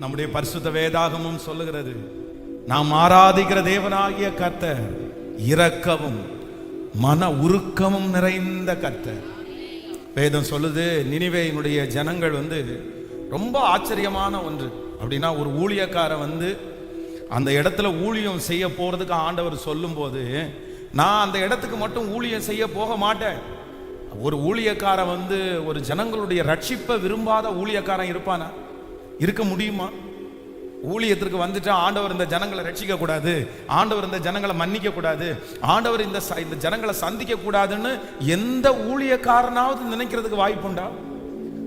நம்முடைய பரிசுத்த வேதாகமும் சொல்லுகிறது, நாம் ஆராதிக்கிற தேவனாகிய கர்த்தர் இரக்கமும் மன உருக்கமும் நிறைந்த கர்த்தர். வேதம் சொல்லுது, நினிவேயினுடைய ஜனங்கள் ரொம்ப ஆச்சரியமான ஒன்று. அப்படின்னா ஒரு ஊழியக்காரன் அந்த இடத்துல ஊழியம் செய்ய போறதுக்கு ஆண்டவர் சொல்லும் போது, நான் அந்த இடத்துக்கு மட்டும் ஊழியம் செய்ய போக மாட்டேன். ஒரு ஊழியக்காரன் ஒரு ஜனங்களுடைய ரட்சிப்பை விரும்பாத ஊழியக்காரன் இருப்பானா? இருக்க முடியுமா? ஊழியத்திற்கு வந்துட்டு ஆண்டவர் இந்த ஜனங்களை ரட்சிக்க கூடாது, ஆண்டவர் இந்த ஜனங்களை மன்னிக்க கூடாது, ஆண்டவர் இந்த ஜனங்களை சந்திக்க கூடாதுன்னு எந்த ஊழியக்காரனாவது நினைக்கிறதுக்கு வாய்ப்புண்டா?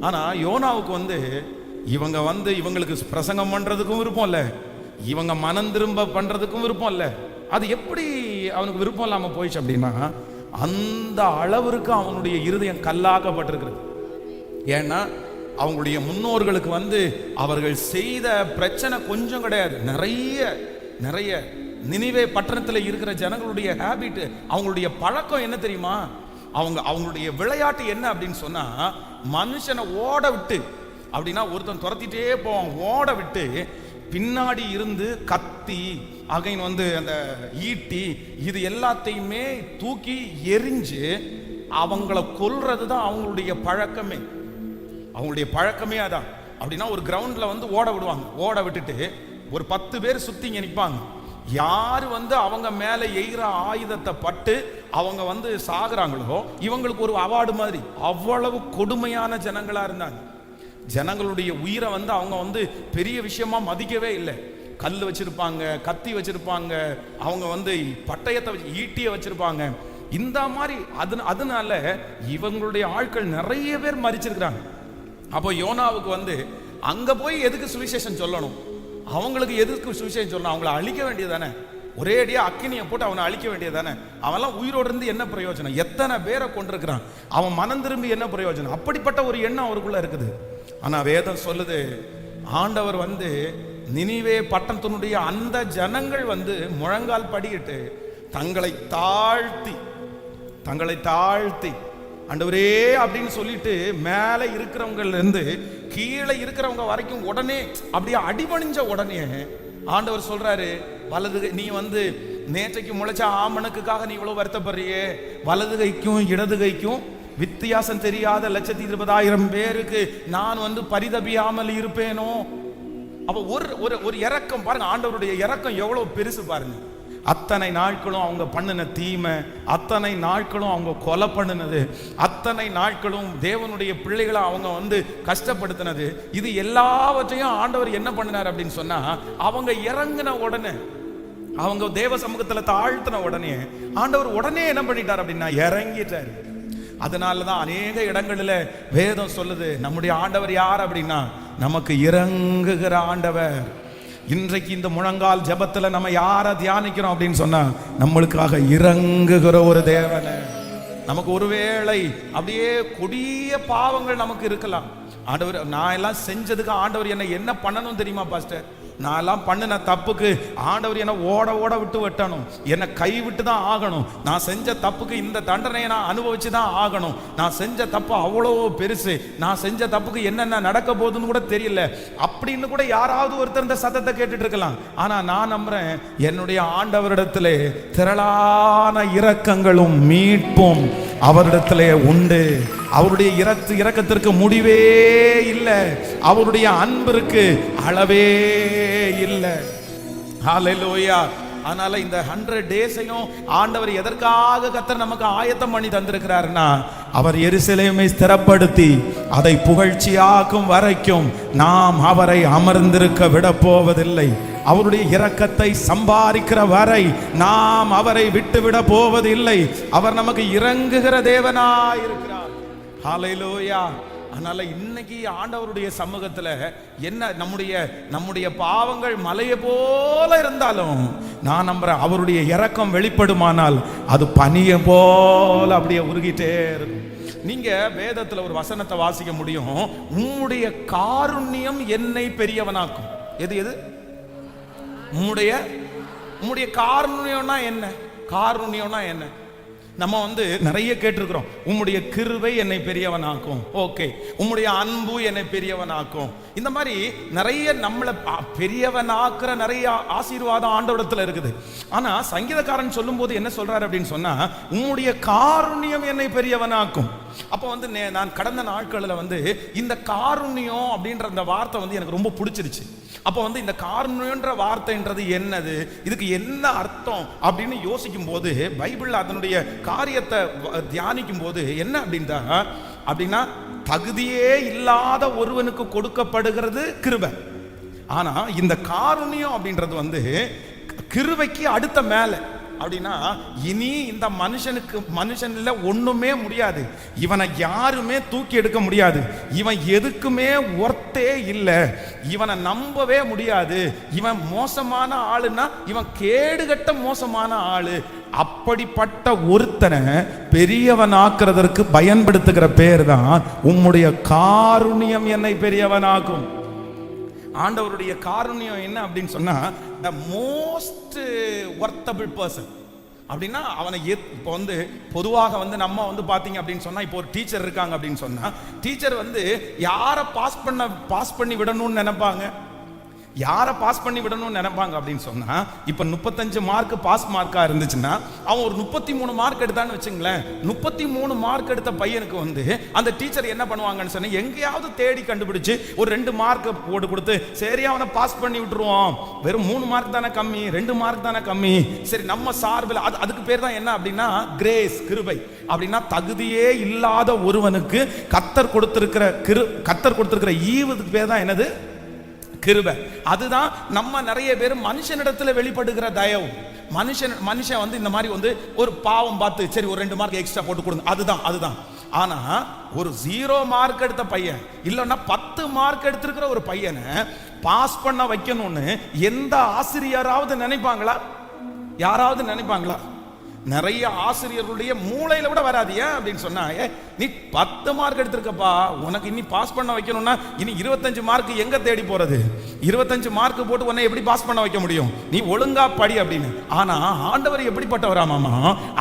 ஆனா யோனாவுக்கு இவங்க இவங்களுக்கு பிரசங்கம் பண்றதுக்கும் விருப்பம் இல்லை, இவங்க மனம் திரும்ப பண்றதுக்கும் விருப்பம் இல்லை. அது எப்படி அவனுக்கு விருப்பம் இல்லாம போயிடுச்சு அப்படின்னா, அந்த அளவிற்கு அவனுடைய இருதயம் கல்லாக்கப்பட்டிருக்கிறது. ஏன்னா அவங்களுடைய முன்னோர்களுக்கு அவர்கள் செய்த பிரச்சனை கொஞ்சம் கிடையாது, நிறைய நிறைய. நினிவே பட்டணத்தில் இருக்கிற ஜனங்களுடைய ஹேபிட், அவங்களுடைய பழக்கம் என்ன தெரியுமா? அவங்களுடைய விளையாட்டு என்ன அப்படின்னு சொன்னா, மனுஷனை ஓட விட்டு, அப்படின்னா ஒருத்தன் துரத்திட்டே போவான், ஓட விட்டு பின்னாடி இருந்து கத்தி அகைன் அந்த ஈட்டி இது எல்லாத்தையுமே தூக்கி எரிஞ்சு அவங்கள கொல்றது தான் அவங்களுடைய பழக்கமே. அவங்களுடைய பழக்கமே அதான். அப்படின்னா ஒரு கிரவுண்ட்ல ஓட விடுவாங்க, ஓட விட்டுட்டு ஒரு 10 பேர் சுத்தி நிற்பாங்க. யாரு அவங்க மேல எய்கிற ஆயுதத்தை பட்டு அவங்க சாகுறாங்களோ இவங்களுக்கு ஒரு அவார்டு மாதிரி. அவ்வளவு கொடுமையான ஜனங்களா இருந்தாங்க. ஜனங்களுடைய உயிரை அவங்க பெரிய விஷயமா மதிக்கவே இல்லை. கல் வச்சிருப்பாங்க, கத்தி வச்சிருப்பாங்க, அவங்க பட்டயத்தை வச்சு ஈட்டியை வச்சிருப்பாங்க. இந்த மாதிரி அதனால இவங்களுடைய ஆட்கள் நிறைய பேர் மரிச்சிருக்கிறாங்க. அப்போ யோனாவுக்கு அங்க போய் எதுக்கு சுவிசேஷம் சொல்லணும்? அவங்களுக்கு எதுக்கு சுவிசேஷம் சொல்லணும்? அவங்கள அழிக்க வேண்டியதானே, ஒரே அடியா அக்கினியை போட்டு அவனை அழிக்க வேண்டியதானே. அவன்லாம் உயிரோடு இருந்து என்ன பிரயோஜனம்? எத்தனை பேரை கொண்டிருக்கிறான், அவன் மனம் திரும்பி என்ன பிரயோஜனம்? அப்படிப்பட்ட ஒரு எண்ணம் அவருக்குள்ள இருக்குது. ஆனா வேதம் சொல்லுது, ஆண்டவர் நினிவே பட்டணத்தினுடைய அந்த ஜனங்கள் முழங்கால் படியிட்டு தங்களை தாழ்த்தி ஆண்டவரே அப்படின்னு சொல்லிட்டு மேலே இருக்கிறவங்கல இருந்து கீழே இருக்கிறவங்க வரைக்கும் உடனே அப்படியே அடிபணிஞ்ச உடனே ஆண்டவர் சொல்றாரு, வலது நீ நேற்றைக்கு முளைச்ச ஆமணக்குக்காக நீ இவ்வளவு வருத்தப்படுறியே, வலது கைக்கும் இடது கைக்கும் வித்தியாசம் தெரியாத 120,000 பேருக்கு நான் பரிதபியாமல் இருப்பேனோ? அப்ப ஒரு இரக்கம் பாருங்க, ஆண்டவருடைய இரக்கம் எவ்வளவு பெருசு பாருங்க. அத்தனை நாட்களும் அவங்க பண்ணின தீமை, அத்தனை நாட்களும் அவங்க கொலை பண்ணினது, அத்தனை நாட்களும் தேவனுடைய பிள்ளைகளை அவங்க கஷ்டப்படுத்தினது, இது எல்லாவற்றையும் ஆண்டவர் என்ன பண்ணினார் அப்படின்னு சொன்னா, அவங்க இறங்கின உடனே, அவங்க தேவ சமூகத்துல தாழ்த்தின உடனே ஆண்டவர் உடனே என்ன பண்ணிட்டார் அப்படின்னா இறங்கிட்டார். அதனாலதான் அநேக இடங்களில் வேதம் சொல்லுது, நம்முடைய ஆண்டவர் யார் அப்படின்னா நமக்கு இறங்குகிற ஆண்டவர். இன்றைக்கு இந்த முழங்கால் ஜெபத்துல நம்ம யாரை தியானிக்கிறோம் அப்படின்னு சொன்னா, நம்மளுக்காக இறங்குகிற ஒரு தேவனை. நமக்கு ஒருவேளை அப்படியே கொடிய பாவங்கள் நமக்கு இருக்கலாம். ஆண்டவர், நான் எல்லாம் செஞ்சதுக்கு ஆண்டவர் என்ன பண்ணணும் தெரியுமா பாஸ்டர்? நான் எல்லாம் பண்ணின தப்புக்கு ஆண்டவர் என்ன ஓட விட்டு வெட்டணும், என்னை கைவிட்டு தான் ஆகணும். நான் செஞ்ச தப்புக்கு இந்த தண்டனையை நான் அனுபவிச்சு தான் ஆகணும். நான் செஞ்ச தப்பு அவ்வளோ பெருசு, நான் செஞ்ச தப்புக்கு என்னென்ன நடக்க போகுதுன்னு கூட தெரியல அப்படின்னு கூட யாராவது ஒருத்தர் இந்த சத்தத்தை கேட்டுட்டு இருக்கலாம். ஆனா நான் நம்புறேன், என்னுடைய ஆண்டவரிடத்திலே திரளான இரக்கங்களும் மீட்பும் அவரிடத்திலே உண்டு. அவருடைய இரக்கத்திற்கு முடிவே இல்லை, அவருடைய அன்பிற்கு அளவே இல்லை. ஹல்லேலூயா. அதனால இந்த 100 டேஸையும் ஆண்டவர் எதற்காக கர்த்தர் நமக்கு ஆயத்தம் பண்ணி தந்திருக்கிறார்னா, அவர் எருசலேமை ஸ்திரப்படுத்தி அதை புகழ்ச்சியாக்கும் வரைக்கும் நாம் அவரை அமர்ந்திருக்க விட போவதில்லை. அவருடைய இரக்கத்தை சம்பாதிக்கிற வரை நாம் அவரை விட்டுவிட போவதில்லை. அவர் நமக்கு இறங்குகிற தேவனாய் இருக்கிறார். ஹல்லேலூயா. அதனால இன்னைக்கு ஆண்டவருடைய சமூகத்துல என்ன, நம்முடைய பாவங்கள் மலையை போல இருந்தாலும் நான் நம்புறேன், அவருடைய இரக்கம் வெளிப்படுமானால் அது பனியை போல அப்படியே உருகிட்டே இருக்கும். நீங்க வேதத்துல ஒரு வசனத்தை வாசிக்க முடியும், உம்முடைய காருண்யம் என்னை பெரியவனாக்கும். எது உம்முடைய காருண்யம்னா என்ன? காருண்யம்னா என்ன? நம்ம நிறைய கேட்டிருக்கிறோம், உம்முடைய கிருபை என்னை பெரியவனாக்கும், ஓகே, உம்முடைய அன்பு என்னை பெரியவனாக்கும். இந்த மாதிரி நிறைய நம்மளை பெரியவனாக்குற நிறைய ஆசீர்வாதம் ஆண்டவரிடத்துல இருக்குது. ஆனா சங்கீதக்காரன் சொல்லும் போது என்ன சொல்றாரு அப்படின்னு சொன்னா, உம்முடைய காருண்யம் என்னை பெரியவனாக்கும். அப்போ நான் கடந்த நாட்களில் இந்த காருண்யம் அப்படின்ற அந்த வார்த்தை எனக்கு ரொம்ப பிடிச்சிருச்சு. அப்போ இந்த காருண்யன்ற வார்த்தைன்றது என்னது, இதுக்கு என்ன அர்த்தம் அப்படின்னு யோசிக்கும் போது பைபிள்ல அதனுடைய காரியத்தை தியானிக்கும் போது என்ன அப்படின்னா தகுதியே இல்லாத ஒருவனுக்கு கொடுக்கப்படுகிறது கிருபை. ஆனா இந்த காருண்யம் அப்படின்றது கிருபைக்கு அடுத்த மேல. அப்படின்னா இனி இந்த மனுஷன்ல ஒண்ணுமே முடியாது, இவனை யாருமே தூக்கி எடுக்க முடியாது, இவன் எதுக்குமே ஒர்த்தே இல்லை, இவனை நம்பவே முடியாது, இவன் மோசமான ஆளுன்னா இவன் கேடுகட்ட மோசமான ஆளு. அப்படிப்பட்ட ஒருத்தனை பெரியவனாக்குறதற்கு பயன்படுத்துகிற பேர் தான் உம்முடைய காருண்யம் என்னை பெரியவனாகும். ஆண்டவருடைய காருண்யம் என்ன அப்படின்னு சொன்னா, the most worthable person அப்படின்னா அவனை இப்போ பொதுவாக நம்ம பார்த்தீங்க அப்படின்னு சொன்னா, இப்போ ஒரு டீச்சர் இருக்காங்க அப்படின்னு சொன்னா, டீச்சர் யாரை பாஸ் பண்ணி விடணும்னு நினைப்பாங்க, யாரை பாஸ் பண்ணி விடணும்னு நினைப்பாங்க அப்படின்னு சொன்னா, இப்போ 35 மார்க் பாஸ் மார்க்கா இருந்துச்சுன்னா அவன் ஒரு 33 மார்க் எடுத்தான்னு வச்சுங்களேன், 33 மார்க் எடுத்த பையனுக்கு அந்த டீச்சர் என்ன பண்ணுவாங்கன்னு சொன்னா, எங்கேயாவது தேடி கண்டுபிடிச்சு ஒரு 2 மார்க் போட்டு கொடுத்து சரி அவனை பாஸ் பண்ணி விட்டுருவோம், வெறும் 3 மார்க் தானே கம்மி, 2 மார்க் தானே கம்மி, சரி நம்ம சார்பில் அதுக்கு பேர் தான் என்ன அப்படின்னா கிரேஸ், கிருபை. அப்படின்னா தகுதியே இல்லாத ஒருவனுக்கு கர்த்தர் கொடுத்திருக்கிற ஈவுக்கு பேர் தான் என்னது, கிருபை. அதுதான் நம்ம நிறைய பேர் மனுஷனிடத்துல வெளிப்படுகிற தயவு. மனுஷன் இந்த மாதிரி ஒரு பாவம் பார்த்து சரி ஒரு 2 மார்க் எக்ஸ்ட்ரா போட்டு கொடுங்க, அதுதான். ஆனா ஒரு 0 மார்க் எடுத்த பையன் இல்லைன்னா 10 மார்க் எடுத்திருக்கிற ஒரு பையனை பாஸ் பண்ண வைக்கணும்னு எந்த ஆசிரியராவது நினைப்பாங்களா? யாராவது நினைப்பாங்களா? நிறைய ஆசிரியர்களுடைய மூளையில விட வராது. ஏன் அப்படின்னு சொன்னா, நீ 10 மார்க் எடுத்திருக்கப்பா, உனக்கு இனி பாஸ் பண்ண வைக்கணும்னா இனி 25 மார்க் எங்க தேடி போறது? 25 மார்க் போட்டு உன்னை எப்படி பாஸ் பண்ண வைக்க முடியும்? நீ ஒழுங்கா படி அப்படின்னு. ஆனா ஆண்டவர் எப்படிப்பட்டவராமாமா,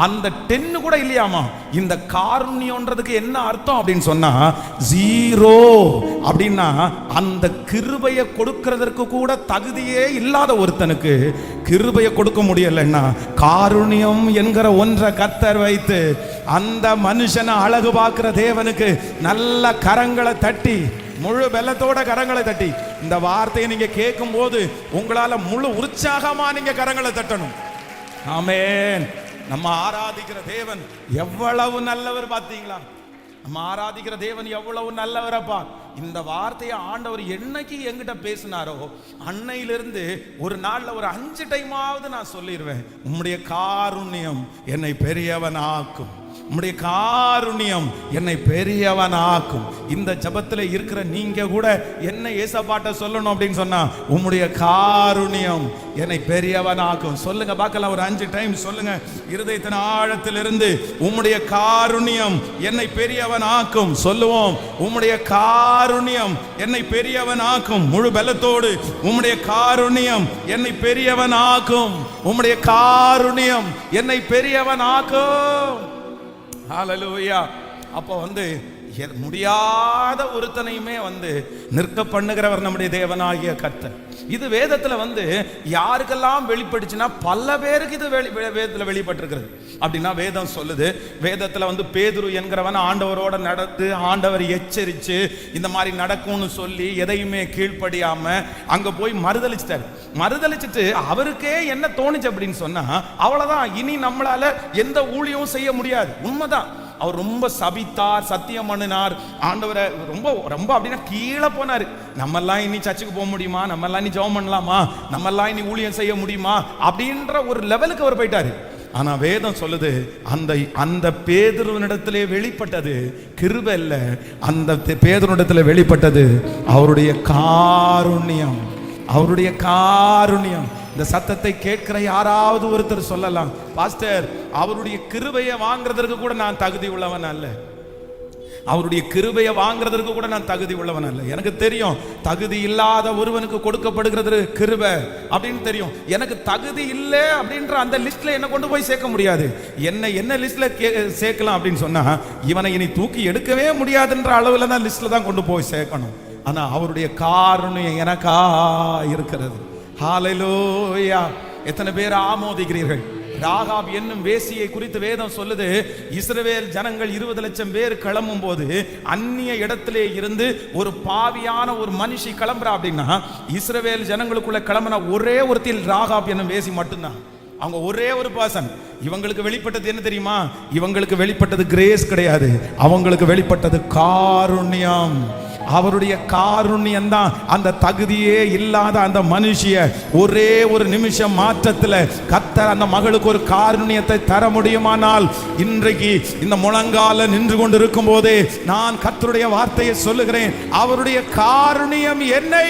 அந்த 10 கூட இல்லையாமா. இந்த காருண்யம்ன்றதுக்கு என்ன அர்த்தம் அப்படின்னு சொன்னா, 0 அப்படின்னா அந்த கிருபையை கொடுக்கிறதற்கு கூட தகுதியே இல்லாத ஒருத்தனுக்கு கிருபையை கொடுக்க முடியலன்னா, காருண்யம் என்கிற ஒன்றை கர்த்தர் வைத்து அந்த மனுஷனை அழகு பார்க்கிற தேவனுக்கு நல்ல கரங்களை தட்டி, முழு பெலத்தோட கரங்களை தட்டி, இந்த வார்த்தையை நீங்க கேட்கும் போது உங்களால முழு உற்சாகமா நீங்க கரங்களை தட்டணும். ஆமென். நம்ம ஆராதிக்கிற தேவன் எவ்வளவு நல்லவர் பார்த்தீங்களா? நம்ம ஆராதிக்கிற தேவன் எவ்வளவு நல்லவரப்பா. இந்த வார்த்தையை ஆண்டவர் என்னைக்கு என்கிட்ட பேசினாரோ அன்னையிலிருந்து ஒரு நாள்ல ஒரு 5 டைமாவது நான் சொல்லிடுவேன், உம்முடைய காருண்யம் என்னை பெரியவனாக்கும், உம்முடைய காருண்யம் என்னை பெரியவனாக்கும். இந்த ஜபத்தில் இருக்கிற நீங்க கூட என்ன ஏசப்பாட்ட சொல்லணும் அப்படின்னு சொன்னா, உம்முடைய காருண்யம் என்னை பெரியவனாக்கும். சொல்லுங்க பார்க்கலாம், ஒரு 5 டைம் சொல்லுங்க இருதயத்தின் ஆழத்திலிருந்து, உம்முடைய காருண்யம் என்னை பெரியவனாக்கும். சொல்லுவோம், உம்முடைய காருண்யம் என்னை பெரியவனாக்கும். முழு பலத்தோடு, உம்முடைய காருண்யம் என்னை பெரியவனாக்கும், உம்முடைய காருண்யம் என்னை பெரியவனாக்கும். ஹல்லேலூயா. அப்போ முடியாத ஒருத்தனையுமே நிற்க பண்ணுகிறவர் நம்முடைய தேவனாகிய கர்த்தர். இது வேதத்துல யாருக்கெல்லாம் வெளிப்படுச்சுன்னா, பல பேருக்கு இது வேதத்துல வெளிப்பட்டிருக்கிறது. அப்படின்னா வேதம் சொல்லுது, வேதத்துல பேதுரு என்கிறவன் ஆண்டவரோட நடந்து ஆண்டவர் எச்சரிச்சு இந்த மாதிரி நடக்கும்னு சொல்லி எதையுமே கீழ்ப்படியாம அங்க போய் மறுதளிச்சுட்டு அவருக்கே என்ன தோணுச்சு அப்படின்னு சொன்னா, அவ்வளவுதான், இனி நம்மளால எந்த ஊழியமும் செய்ய முடியாது. உண்மைதான், அவர் ரொம்ப சபித்தார், சத்தியம் பண்ணினார், ஆண்டவரை ரொம்ப ரொம்ப அப்படின்னா கீழே போனார். நம்மெல்லாம் இனி சர்ச்சுக்கு போக முடியுமா, நம்மெல்லாம் இனி ஜெபம் பண்ணலாமா, நம்மெல்லாம் இனி ஊழியம் செய்ய முடியுமா அப்படின்ற ஒரு லெவலுக்கு அவர் போயிட்டாரு. ஆனா வேதம் சொல்லுது, அந்த பேதுருவினிடத்திலே வெளிப்பட்டது கிருபை இல்ல, அந்த பேதுருவினிடத்திலே வெளிப்பட்டது அவருடைய காருண்யம், அவருடைய காருண்யம். இந்த சத்தத்தை கேட்கிற யாராவது ஒருத்தர் சொல்லலாம், பாஸ்டர் அவருடைய கிருபையை வாங்குறதற்கு கூட நான் தகுதி உள்ளவன் அல்ல, அவருடைய கிருபையை வாங்குறதற்கு கூட நான் தகுதி உள்ளவன் அல்ல. எனக்கு தெரியும் தகுதி இல்லாத ஒருவனுக்கு கொடுக்கப்படுகிறது கிருபை அப்படின்னு தெரியும். எனக்கு தகுதி இல்லை அப்படின்ற அந்த லிஸ்ட்ல என்ன கொண்டு போய் சேர்க்க முடியாது. என்ன லிஸ்ட்ல சேர்க்கலாம் அப்படின்னு சொன்னா, இவனை இனி தூக்கி எடுக்கவே முடியாதுன்ற அளவுல தான் லிஸ்ட்ல தான் கொண்டு போய் சேர்க்கணும். ஆனா அவருடைய காருண்யம் எனக்கா இருக்கிறது. ஹல்லேலூயா. எத்தனை பேர் ஆமோதிக்கிறீர்கள்? ராகாப் என்னும் வேசியை குறித்து வேதம் சொல்லுது, இஸ்ரவேல் ஜனங்கள் 20 லட்சம் பேர் கிளம்பும் போது அந்நிய இடத்திலே இருந்து ஒரு பாவியான ஒரு மனுஷி கிளம்புறா அப்படின்னா, இஸ்ரவேல் ஜனங்களுக்குள்ள கிளம்புன ஒரே ஒருத்தில் ராகாப் என்னும் வேசி மட்டும்தான். அவங்க ஒரே ஒரு பர்சன். இவங்களுக்கு வெளிப்பட்டது என்ன தெரியுமா? இவங்களுக்கு வெளிப்பட்டது கிரேஸ் கிடையாது, அவங்களுக்கு வெளிப்பட்டது காருண்யம். அவருடைய காருண்யம் தான் அந்த தகுதியே இல்லாத அந்த மனுஷிய ஒரே ஒரு நிமிஷம் மாற்றத்தில் கர்த்தர் அந்த மகளுக்கு ஒரு காருண்யத்தை தர முடியுமானால், இன்றைக்கு இந்த முழங்கால நின்று கொண்டு இருக்கும் போதே நான் கர்த்தருடைய வார்த்தையை சொல்லுகிறேன், அவருடைய காருண்யம் என்னை.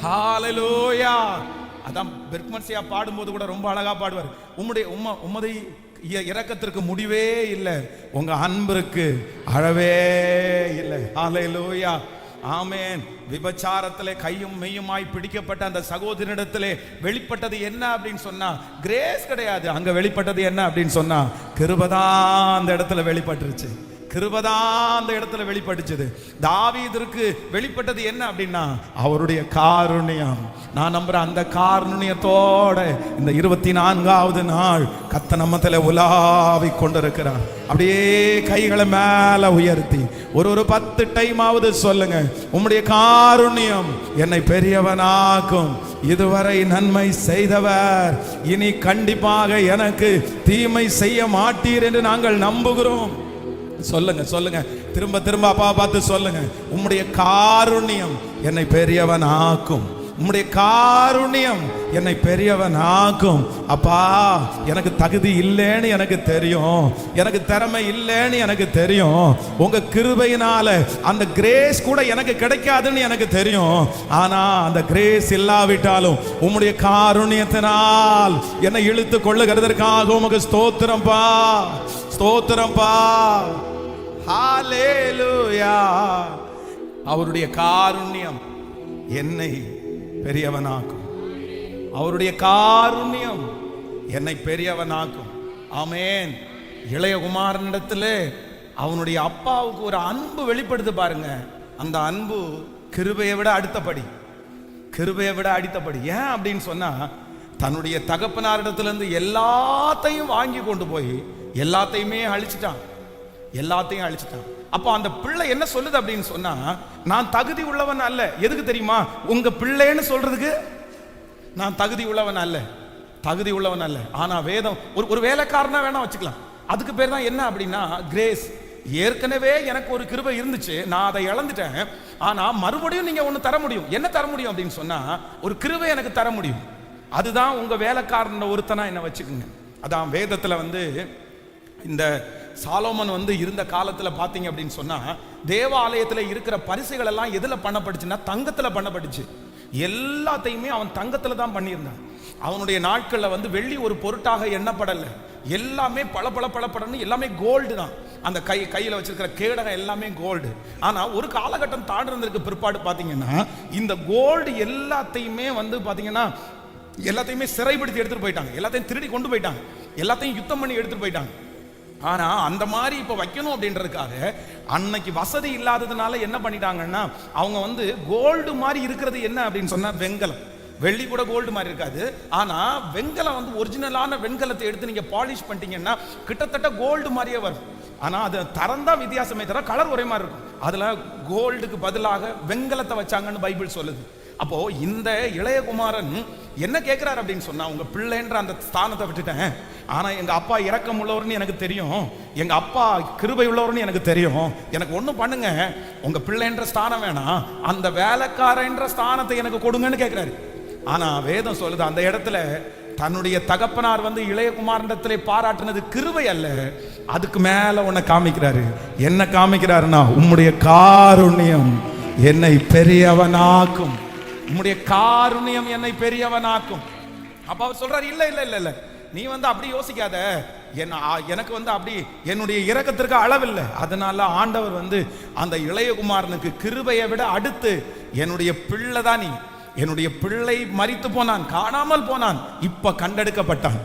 ஹல்லேலூயா. அதான் பெர்க்மன்சியா பாடும்போது கூட ரொம்ப அழகா பாடுவார். உம்முடைய இரக்கத்திற்கு முடிவே இல்லை, உங்க அன்பிற்கு அழவே இல்லை. ஹல்லேலூயா. ஆமென். விபச்சாரத்திலே கையும் மெய்யுமாய் பிடிக்கப்பட்ட அந்த சகோதரனிடத்திலே வெளிப்பட்டது என்ன அப்படின்னு சொன்னா, கிரேஸ் கிடையாது. அங்க வெளிப்பட்டது என்ன அப்படின்னு சொன்னா, கிருபைதான் அந்த இடத்துல வெளிப்பட்டுருச்சு. கிருபைதான் அந்த இடத்துல வெளிப்பட்டுச்சது. தாவீதுக்கு வெளிப்பட்டது என்ன அப்படின்னா, அவருடைய காருண்யம். நான் நம்புறேன் அந்த காருண்யத்தோட இந்த 24வது நாள் கர்த்தர் நம்மத்துல உலாவி கொண்டிருக்கிறார். அப்படியே கைகளை மேல உயர்த்தி ஒரு 10 டைமாவது சொல்லுங்க, உம்முடைய காருண்யம் என்னை பெரியவனாக்கும். இதுவரை நன்மை செய்தவர் இனி கண்டிப்பாக எனக்கு தீமை செய்ய மாட்டீர் என்று நாங்கள் நம்புகிறோம். சொல்லுங்க சொல்லுங்க, திரும்ப திரும்ப அப்பா பார்த்து சொல்லுங்க, உம்முடைய காருண்யம் என்னை பெரியவன் ஆக்கும். உம்முடைய காருண்யம் என்னை பெரியவன் ஆக்கும். அப்பா, எனக்கு தகுதி இல்லைன்னு எனக்கு தெரியும், எனக்கு திறமை இல்லைன்னு எனக்கு தெரியும். உங்க கிருபையினால அந்த கிரேஸ் கூட எனக்கு கிடைக்காதுன்னு எனக்கு தெரியும். ஆனா அந்த கிரேஸ் இல்லாவிட்டாலும் உம்முடைய காருண்யத்தினால் என்னை இழுத்து கொள்ளுகிறதற்காக உமக்கு ஸ்தோத்திரம்பா, ஸ்தோத்திரம்பா. ஹல்லேலூயா. அவருடைய காருண்யம் என்னை பெரியவனாக்கும். அவருடைய காருண்யம் என்னை பெரியவனாக்கும். ஆமென். இளையகுமாரனிடத்தில் அவனுடைய அப்பாவுக்கு ஒரு அன்பு வெளிப்படுத்து பாருங்க. அந்த அன்பு கிருபையை விட அடுத்தபடி, கிருபையை விட அடுத்தபடி. ஏன் அப்படின்னு சொன்னா, தன்னுடைய தகப்பனாரிடத்திலிருந்து எல்லாத்தையும் வாங்கி கொண்டு போய் எல்லாத்தையுமே அழிச்சிட்டான், எல்லாத்தையும் அழிச்சிட்டான். அப்போ அந்த பிள்ளை என்ன சொல்லுது அப்படின்னு சொன்னா, நான் தகுதி உள்ளவன் அல்ல. எதுக்கு தெரியுமா? உங்க பிள்ளைன்னு சொல்றதுக்கு நான் தகுதி உள்ளவன் அல்ல, தகுதி உள்ளவன் அல்ல. ஆனா வேதம் ஒரு வேலைக்காரனா வேணா வச்சுக்கலாம். அதுக்கு பேர் தான் என்ன அப்படின்னா கிரேஸ். ஏற்கனவே எனக்கு ஒரு கிருபை இருந்துச்சு, நான் அதை இழந்துட்டேன். ஆனா மறுபடியும் நீங்க ஒண்ணு தர முடியும். என்ன தர முடியும் அப்படின்னு சொன்னா, ஒரு கிருபை எனக்கு தர முடியும். அதுதான் உங்க வேலைக்காரன் ஒருத்தனா என்ன வச்சுக்குங்க. அதான் வேதத்துல இந்த சாலோமன் இருந்த காலத்துல பாத்தீங்க அப்படின்னு சொன்னா, தேவாலயத்துல இருக்கிற பரிசுகள் எல்லாம் எதுல பண்ணப்பட்டுச்சுன்னா தங்கத்துல பண்ணப்பட்டுச்சு. எல்லாத்தையுமே அவன் தங்கத்துல தான் பண்ணியிருந்தான். அவனுடைய நாட்கள்ல வெள்ளி ஒரு பொருட்டாக எண்ணப்படல. எல்லாமே பல பல பலப்படன்னு எல்லாமே கோல்டு தான். அந்த கையில வச்சிருக்கிற கேடகம் எல்லாமே கோல்டு. ஆனா ஒரு காலகட்டம் தாண்டினதுக்கு பிற்பாடு பாத்தீங்கன்னா, இந்த கோல்டு எல்லாத்தையுமே பாத்தீங்கன்னா எல்லாத்தையுமே சிறைப்படுத்தி எடுத்துட்டு போயிட்டாங்க, எல்லாத்தையும் திருடி கொண்டு போயிட்டாங்க, எல்லாத்தையும் யுத்தம் பண்ணி எடுத்துட்டு போயிட்டாங்க. ஆனா அந்த மாதிரி இப்ப வைக்கணும் அப்படின்றதுக்காக அன்னைக்கு வசதி இல்லாததுனால என்ன பண்ணிட்டாங்கன்னா, அவங்க கோல்டு மாதிரி இருக்கிறது என்ன அப்படின்னு சொன்னா வெண்கலம். வெள்ளி கூட கோல்டு மாதிரி இருக்காது. ஆனா வெண்கலம் ஒரிஜினலான வெண்கலத்தை எடுத்து நீங்க பாலிஷ் பண்ணிட்டீங்கன்னா கிட்டத்தட்ட கோல்டு மாதிரியே வரும். ஆனா அது தரம் தான் வித்தியாசமே தவிர கலர் ஒரே மாதிரி இருக்கும். அதுல கோல்டுக்கு பதிலாக வெண்கலத்தை வச்சாங்கன்னு பைபிள் சொல்லுது. அப்போ இந்த இளையகுமாரன் என்ன கேட்கிறார் அப்படின்னு சொன்னா, உங்க பிள்ளைன்ற அந்த ஸ்தானத்தை விட்டுட்டேன், ஆனா எங்க அப்பா இரக்கம் உள்ளவர்னு எனக்கு தெரியும், எங்க அப்பா கிருபை உள்ளவர்னு எனக்கு தெரியும். எனக்கு ஒண்ணும் பண்ணுங்க, உங்க பிள்ளைன்ற ஸ்தானம் வேணாம், அந்த வேலைக்காரன்ற ஸ்தானத்தை எனக்கு கொடுங்கன்னு கேட்கிறாரு. ஆனா வேதம் சொல்லுது, அந்த இடத்துல தன்னுடைய தகப்பனார் இளையகுமாரனிடத்திலே பாராட்டினது கிருபை அல்ல, அதுக்கு மேல உன்னை காமிக்கிறாரு. என்ன காமிக்கிறாருன்னா, உம்முடைய காருண்யம் என்னை பெரியவனாக்கும், உம்முடைய காருண்யம் என்னை பெரியவனாக்கும். அப்ப அவர் சொல்றாரு, இல்ல இல்ல இல்ல இல்ல, நீ வந்து அப்படி யோசிக்காத, எனக்கு வந்து அப்படி என்னுடைய இரக்கத்திற்கு அளவில்லை. அதனால ஆண்டவர் வந்து அந்த இளையகுமாரனுக்கு கிருபையை விட அடுத்து என்னுடைய பிள்ளை தான் நீ, என்னுடைய பிள்ளை மரித்து போனான், காணாமல் போனான், இப்ப கண்டெடுக்கப்பட்டான்.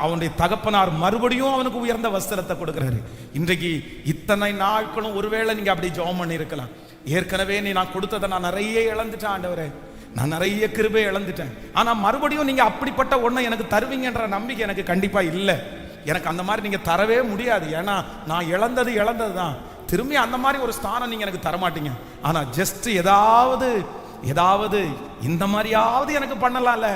அவனுடைய தகப்பனார் மறுபடியும் அவனுக்கு உயர்ந்த வஸ்திரத்தை கொடுக்கிறாரு. இன்றைக்கு இத்தனை நாட்களும் ஒருவேளை நீங்க அப்படி ஜெபம் பண்ணி இருக்கலாம், ஏற்கனவே நான் கொடுத்ததை நான் நிறைய இழந்துட்டேன் ஆண்டவரே, நான் நிறைய கிருபை இழந்துட்டேன், ஆனா மறுபடியும் நீங்க அப்படிப்பட்ட ஒன்றை எனக்கு தருவீங்கன்ற நம்பிக்கை எனக்கு கண்டிப்பா இல்லை. எனக்கு அந்த மாதிரி நீங்க தரவே முடியாது. ஏன்னா நான் இழந்தது தான், திரும்பி அந்த மாதிரி ஒரு ஸ்தானம் நீங்க எனக்கு தரமாட்டீங்க. ஆனா ஜஸ்ட் ஏதாவது இந்த மாதிரியாவது எனக்கு பண்ணலாம்ல,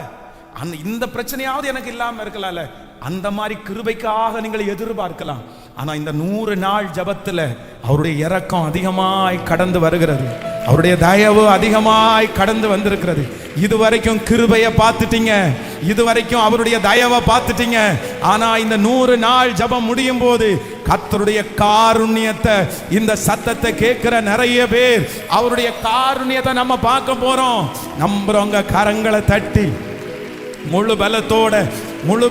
இந்த பிரச்சனையாவது எனக்கு இல்லாம இருக்கலாம்ல, அந்த மாதிரி கிருபைக்காக நீங்கள் எதிர்பார்க்கலாம். ஆனா இந்த 100 நாள் ஜபத்துல அவருடைய இரக்கம் அதிகமாய் கடந்து வருகிறது, அவருடைய தயவு அதிகமாய் கடந்து வந்திருக்கிறது. இதுவரைக்கும் கிருபையை பார்த்துட்டீங்க, இதுவரைக்கும் அவருடைய தயவை பார்த்துட்டீங்க. ஆனா இந்த 100 நாள் ஜபம் முடியும் போது கர்த்தருடைய காருண்யத்தை, இந்த சத்தத்தை கேட்கிற நிறைய பேர் அவருடைய காருண்யத்தை நம்ம பார்க்க போறோம். நம்புறவங்க கரங்களை தட்டி முழு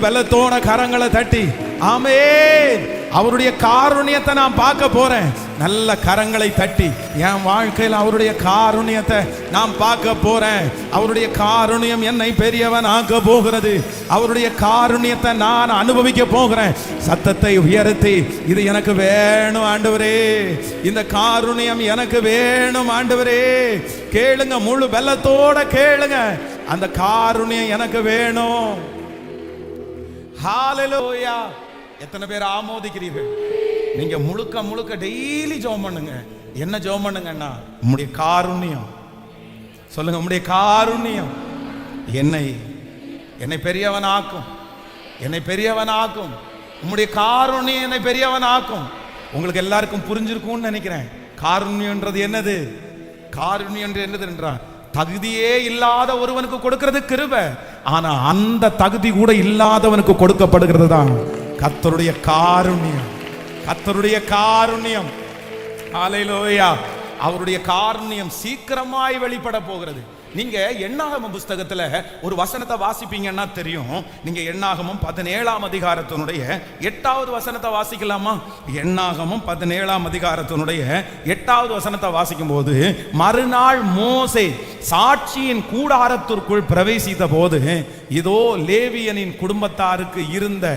பலத்தோட கரங்களை தட்டி ஆமென், அவருடைய காருண்யத்தை நான் பார்க்க போறேன். நல்ல கரங்களை தட்டி என் வாழ்க்கையில் அவருடைய காருண்யத்தை நான் பார்க்க போறேன். அவருடைய காருண்யம் என்னை பெரியவன் ஆக்க போகிறது, அவருடைய காருண்யத்தை நான் அனுபவிக்க போகிறேன். சத்தத்தை உயர்த்தி இது எனக்கு வேணும் ஆண்டவரே, இந்த காருண்யம் எனக்கு வேணும் ஆண்டவரே. கேளுங்க, முழு பலத்தோட கேளுங்க, அந்த காருண்யம் எனக்கு வேணும். ஹalleluya. எத்தனை பேர் ஆமோதிக்கிறீர்கள்? நீங்க முழுக்க டெய்லி ஜெபம் பண்ணுங்க. என்ன ஜெபம் பண்ணுங்கன்னா, உம்முடைய காருண்யம், சொல்லுங்க, உம்முடைய காருண்யம் என்னை பெரியவனாக்கும், என்னை பெரியவனாக்கும். உம்முடைய காருண்யம் என்னை பெரியவனாக்கும். உங்களுக்கு எல்லாருக்கும் புரிஞ்சிருக்கும்னு நினைக்கிறேன். காருண்யம்ன்றது என்னது? காருண்யம் என்னது என்றால் தகுதியே இல்லாத ஒருவனுக்கு கொடுக்கிறது கிருபை, ஆனா அந்த தகுதி கூட இல்லாதவனுக்கு கொடுக்கப்படுகிறது தான் கர்த்தருடைய காருண்யம். கர்த்தருடைய காருண்யம், ஹல்லேலூயா. அவருடைய காருண்யம் சீக்கிரமாய் வெளிப்பட போகிறது. நீங்க எண்ணாகமம் புஸ்தகத்துல ஒரு வசனத்தை வாசிப்பீங்கன்னா தெரியும். நீங்க எண்ணாகமம் 17ஆம் அதிகாரத்தினுடைய 8வது வசனத்தை வாசிக்கலாமா? எண்ணாகமம் 17ஆம் அதிகாரத்தினுடைய 8வது வசனத்தை வாசிக்கும் போது, மறுநாள் மோசே சாட்சியின் கூடாரத்திற்குள் பிரவேசித்த போது, இதோ லேவியனின் குடும்பத்தாருக்கு இருந்த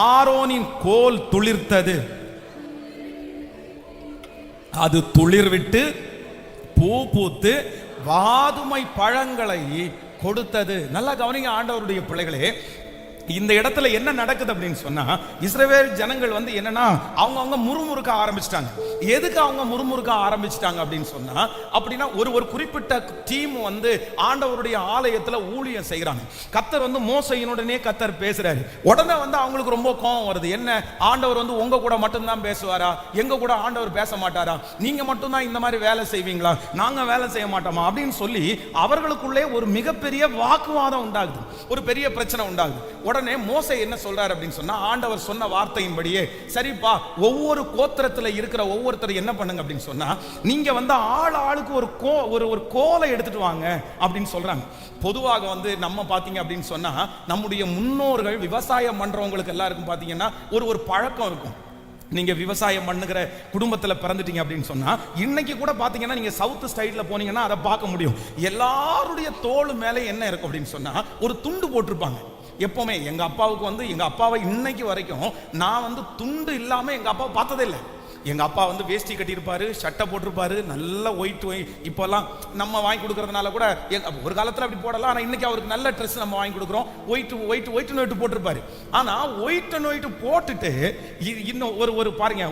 ஆரோனின் கோல் துளிர்த்தது, அது துளிர்விட்டு பூ பூத்து வாதுமை பழங்களை கொடுத்தது. நல்லா கவனிங்க ஆண்டவருடைய பிள்ளைகளே, இந்த இடத்துல என்ன நடக்குது அப்படின்னு சொன்னா, இஸ்ரவேல் ஜனங்கள் வந்து என்னன்னா அவங்க முறுமுறுக்க ஆரம்பிச்சிட்டாங்க. எதுக்கு அவங்க முறுமுறுக்க ஆரம்பிச்சிட்டாங்க அப்படின்னு சொன்னா, அப்படின்னா ஒரு குறிப்பிட்ட டீம் வந்து ஆண்டவருடைய ஆலயத்துல ஊழியம் செய்யறாங்க. கர்த்தர் வந்து மோசையினுடனே கர்த்தர் பேசுறாரு. உடனே வந்து அவங்களுக்கு ரொம்ப கோபம் வருது. என்ன, ஆண்டவர் வந்து உங்க கூட மட்டும்தான் பேசுவாரா? எங்க கூட ஆண்டவர் பேச மாட்டாரா? நீங்க மட்டும்தான் இந்த மாதிரி வேலை செய்வீங்களா? நாங்க வேலை செய்ய மாட்டோமா? அப்படின்னு சொல்லி அவர்களுக்குள்ளே ஒரு மிகப்பெரிய வாக்குவாதம் உண்டாகுது, ஒரு பெரிய பிரச்சனை உண்டாகுது. உடனே மோசே என்ன சொல்றாரு அப்படின்னு சொன்னா, ஆண்டவர் சொன்ன வார்த்தையின்படியே, சரிப்பா, ஒவ்வொரு கோத்திரத்துல இருக்கிற ஒவ்வொருத்தர் என்ன பண்ணுங்க அப்படின்னு சொன்னா, நீங்க வந்து ஆளுக்கு ஒரு கோலை எடுத்துட்டு வாங்க அப்படின்னு சொல்றாங்க. பொதுவாக வந்து நம்ம பாத்தீங்க அப்படின்னு சொன்னா, நம்முடைய முன்னோர்கள் விவசாயம் பண்றவங்களுக்கு எல்லாருக்கும் பாத்தீங்கன்னா ஒரு பழக்கம் இருக்கும். நீங்க விவசாயம் பண்ணுகிற குடும்பத்தில் பிறந்துட்டீங்க அப்படின்னு சொன்னா, இன்னைக்கு கூட பாத்தீங்கன்னா நீங்க சவுத் ஸ்டைல்ல போனீங்கன்னா அதை பார்க்க முடியும். எல்லாருடைய தோள் மேலே என்ன இருக்கும் அப்படின்னு சொன்னா, ஒரு துண்டு போட்டிருப்பாங்க. எப்பவுமே எங்க அப்பாவுக்கு வந்து, எங்க அப்பாவை இன்னைக்கு வரைக்கும் நான் வந்து துண்டு இல்லாம எங்க அப்பாவை பார்த்ததே இல்லை. எங்க அப்பா வந்து வேஷ்டி கட்டியிருப்பாரு, சட்டை போட்டிருப்பாரு, நல்ல ஒயிட். இப்போல்லாம் நம்ம வாங்கி கொடுக்கறதுனால கூட, ஒரு காலத்தில் அப்படி போடலாம், ஆனால் இன்னைக்கு அவருக்கு நல்ல ட்ரெஸ் நம்ம வாங்கி கொடுக்குறோம். ஒயிட் போட்டிருப்பாரு. ஆனா ஒயிட் போட்டுட்டு இன்னும் ஒரு பாருங்க,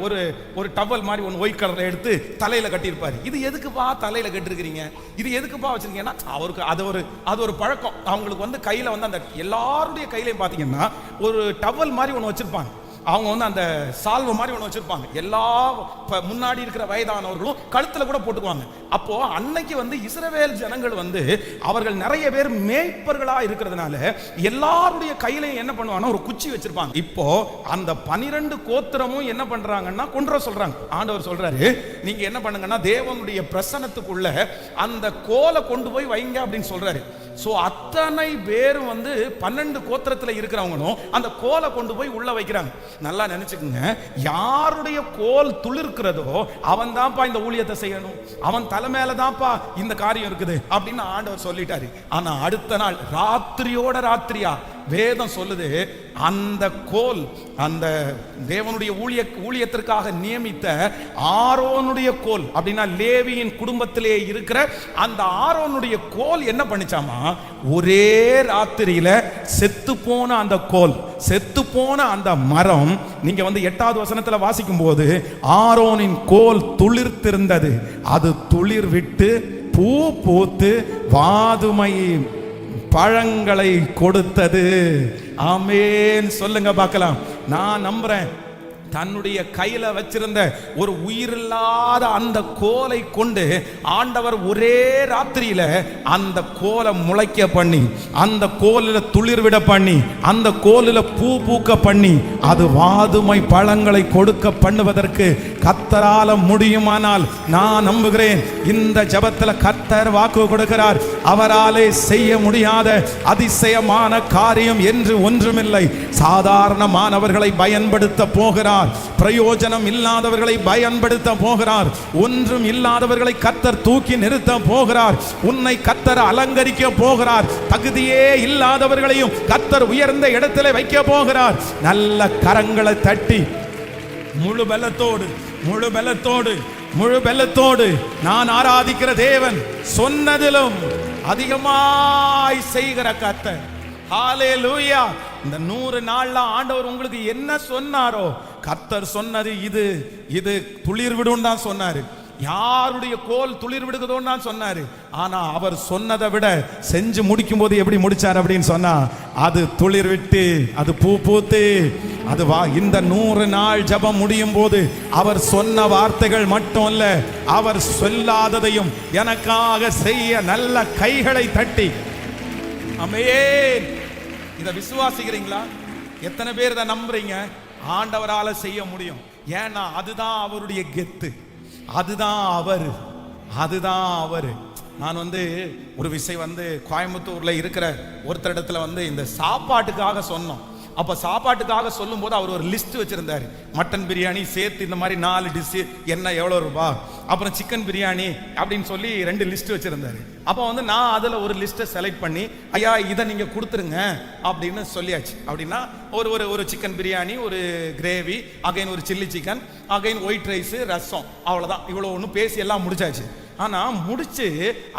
ஒரு டவல் மாதிரி ஒன்று ஒயிட் கலர்ல எடுத்து தலையில கட்டியிருப்பாரு. இது எதுக்குப்பா தலையில கட்டிருக்கிறீங்க? இது எதுக்குப்பா வச்சிருக்கீங்கன்னா, அவருக்கு அது ஒரு பழக்கம். அவங்களுக்கு வந்து கையில வந்து அந்த எல்லாருடைய கையிலையும் பாத்தீங்கன்னா ஒரு டவல் மாதிரி ஒன்று வச்சிருப்பாங்க. அவங்க வந்து அந்த சால்வை மாதிரி ஒன்று வச்சிருப்பாங்க. எல்லா முன்னாடி இருக்கிற வயதானவர்களும் கழுத்துல கூட போட்டுக்குவாங்க. அப்போ அன்னைக்கு வந்து இஸ்ரவேல் ஜனங்கள் வந்து அவர்கள் நிறைய பேர் மேய்ப்பர்களா இருக்கிறதுனால எல்லாருடைய கையிலையும் என்ன பண்ணுவாங்கன்னா ஒரு குச்சி வச்சிருப்பாங்க. இப்போ அந்த 12 கோத்திரமும் என்ன பண்றாங்கன்னா கொன்ற சொல்றாங்க. ஆண்டவர் சொல்றாரு, நீங்க என்ன பண்ணுங்கன்னா தேவனுடைய பிரசன்னத்துக்குள்ள அந்த கோலை கொண்டு போய் வைங்க அப்படின்னு சொல்றாரு. ஸோ அத்தனை பேரும் 12 கோத்திரத்தில் இருக்கிறவங்களும் அந்த கோலை கொண்டு போய் உள்ள வைக்கிறாங்க. நல்லா நினைச்சுக்குங்க, யாருடைய கோல் துளிர்க்கிறதோ அவன் தான்ப்பா இந்த ஊழியத்தை செய்யணும், அவன் தலைமையில தான்ப்பா இந்த காரியம் இருக்குது அப்படின்னு ஆண்டவர் சொல்லிட்டாரு. ஆனா அடுத்த நாள் ராத்திரியோட ராத்திரியா வேதம் சொல்லுது, அந்த கோல், அந்த தேவனுடைய ஊழியத்திற்காக நியமித்த ஆரோனுடைய கோல், அப்படின்னா லேவியின் குடும்பத்திலே இருக்கிற அந்த ஆரோனுடைய கோல் என்ன பண்ணிச்சாமா, ஒரே ராத்திரியில செத்து போன அந்த கோல், செத்து போன அந்த மரம், நீங்க 8வது வசனத்துல வாசிக்கும் போது ஆரோனின் கோல் துளிர்த்திருந்தது, அது துளிர் விட்டு பூ பூத்து வாதுமை பழங்களை கொடுத்தது. ஆமென் சொல்லுங்க பார்க்கலாம். நான் நம்புறேன், தன்னுடைய கையில வச்சிருந்த ஒரு உயிரில்லாத அந்த கோலை கொண்டு ஆண்டவர் ஒரே ராத்திரியில அந்த கோலை முளைக்க பண்ணி, அந்த கோலில் துளிர்விட பண்ணி, அந்த கோலில் பூ பூக்க பண்ணி, அது வாதுமை பழங்களை கொடுக்க பண்ணுவதற்கு கர்த்தரால முடியுமானால் நான் நம்புகிறேன், இந்த ஜெபத்துல கர்த்தர் வாக்கு கொடுக்கிறார். அவராலே செய்ய முடியாத அதிசயமான காரியம் என்று ஒன்றுமில்லை. சாதாரணமானவர்களை பயன்படுத்த போகிறார், பிரயோஜனம் இல்லாதவர்களை பயன்படுத்த போகிறார், ஒன்றும் இல்லாதவர்களை கர்த்தர் தூக்கி நிறுத்த போகிறார், உன்னை கர்த்தர் அலங்கரிக்க போகிறார், தகுதியே இல்லாதவர்களையும் கர்த்தர் உயர்ந்த இடத்துல வைக்க போகிறார். நல்ல கரங்களை தட்டி முழு பலத்தோடு முழு பலத்தோடு முழு பலத்தோடு நான் ஆராதிக்கிற தேவன் சொன்னதிலும் அதிகமாய் செய்கிற கர்த்தர். ஹல்லேலூயா. இந்த 100 நாள்ல ஆண்டவர் உங்களுக்கு என்ன சொன்னாரோ, கர்த்தர் சொன்னது இது, இது துளிர் விடும் தான் சொன்னாரு. யாருடைய கோல் துளிர் விடுகிறதோன்னு தான் சொன்னாரு. ஆனா அவர் சொன்னதை விட செஞ்சு முடிக்கும் போது எப்படி முடிச்சார் அப்படின்னு சொன்னா, அது துளிர் விட்டு அது பூ பூத்து அது இந்த 100 நாள் ஜெபம் முடியும் போது அவர் சொன்ன வார்த்தைகள் மட்டும் அல்ல, அவர் சொல்லாததையும் எனக்காக செய்ய நல்ல கைகளை தட்டி. ஆமென். இதை விசுவாசிக்கிறீங்களா? எத்தனை பேர் இதை நம்புறீங்க? ஆண்டவரால செய்ய முடியும். ஏன்னா அதுதான் அவருடைய கெத்து, அதுதான் அவரு, அதுதான் அவரு. நான் ஒரு விஷயம் கோயம்புத்தூர்ல இருக்கிற ஒருத்தரிடத்துல இந்த சாப்பாட்டுக்காக சொன்னோம். அப்ப சாப்பாட்டுக்காக சொல்லும் போது அவர் ஒரு லிஸ்ட் வச்சிருந்தாரு. மட்டன் பிரியாணி சேர்த்து இந்த மாதிரி 4 டிஷ், என்ன எவ்வளவு ரூபாய், அப்புறம் சிக்கன் பிரியாணி அப்படின்னு சொல்லி 2 லிஸ்ட் வச்சிருந்தாரு. அப்போ நான் அதுல ஒரு லிஸ்ட்டை செலக்ட் பண்ணி, ஐயா இதை நீங்க கொடுத்துருங்க அப்படின்னு சொல்லியாச்சு. அப்படின்னா ஒரு சிக்கன் பிரியாணி, ஒரு கிரேவி, அகைன் ஒரு chilli chicken, again white rice, ரசம், அவ்வளவுதான். இவ்வளவு ஒன்று பேசி எல்லாம் முடிச்சாச்சு. ஆனா முடிச்சு